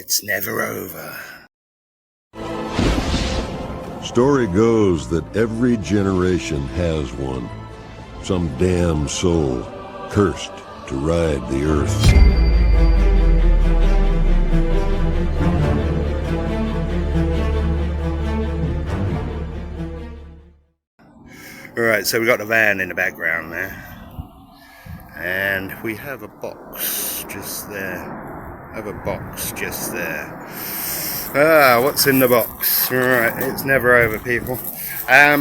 It's never over. Story goes that every generation has one. Some damn soul cursed to ride the earth. Alright, so we got the van in the background there. And we have a box just there. Ah, what's in the box? Alright, it's never over, people. I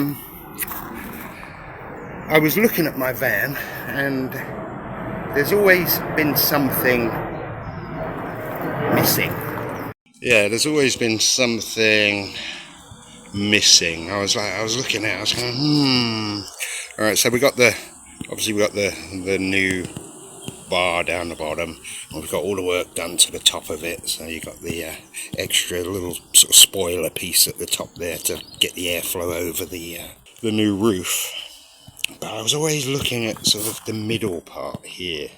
was looking at my van, and there's always been something missing. Yeah, there's always been something missing. I was looking at it, I was going, Alright, so we got the new bar down the bottom, and we've got all the work done to the top of it, so you got the extra little sort of spoiler piece at the top there to get the airflow over the new roof. But I was always looking at sort of the middle part here,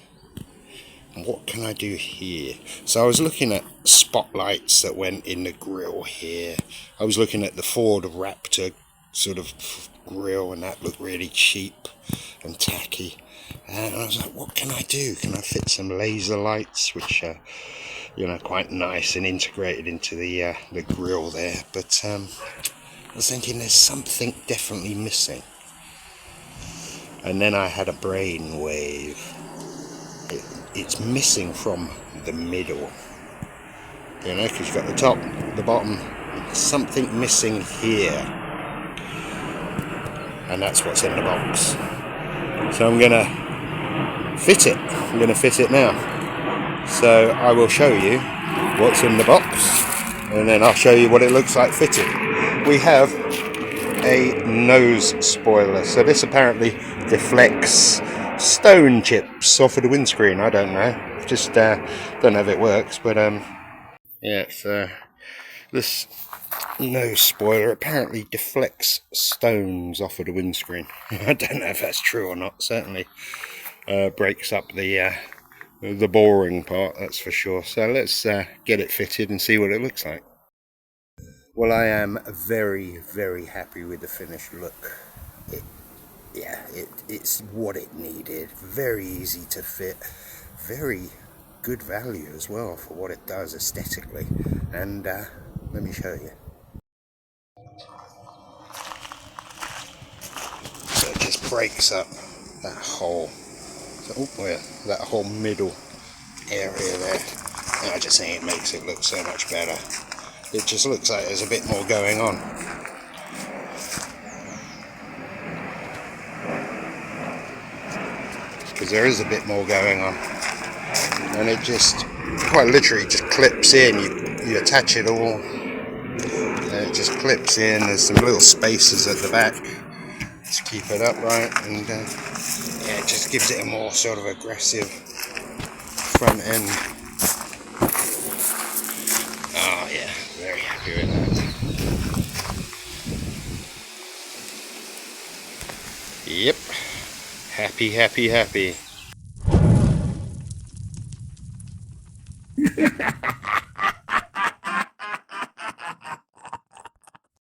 and what can I do here? So I was looking at spotlights that went in the grill here. I was looking at the Ford Raptor sort of grill, and that looked really cheap and tacky. And I was like, what can I do? Can I fit some laser lights, which are, quite nice and integrated into the grill there? But I was thinking there's something definitely missing. And then I had a brain wave. It's missing from the middle. Because you've got the top, the bottom, something missing here. And that's what's in the box. So I'm going to fit it. I'm going to fit it now. So I will show you what's in the box, and then I'll show you what it looks like fitted. We have a nose spoiler. So this apparently deflects stone chips off of the windscreen. I don't know. Just don't know if it works, but yeah, so this nose spoiler apparently deflects stones off of the windscreen. I don't know if that's true or not. Certainly breaks up the boring part, that's for sure. So let's get it fitted and see what it looks like. Well, I am very, very happy with the finished look. It's what it needed. Very easy to fit. Very good value as well for what it does aesthetically. And let me show you. So it just breaks up that whole, that whole middle area there. And I just think it makes it look so much better. It just looks like there's a bit more going on. Because there is a bit more going on. And it just, quite literally, just clips in. You attach it all, and it just clips in. There's some little spaces at the back to keep it upright, and it just gives it a more sort of aggressive front end. Oh yeah, very happy with that. Yep, happy.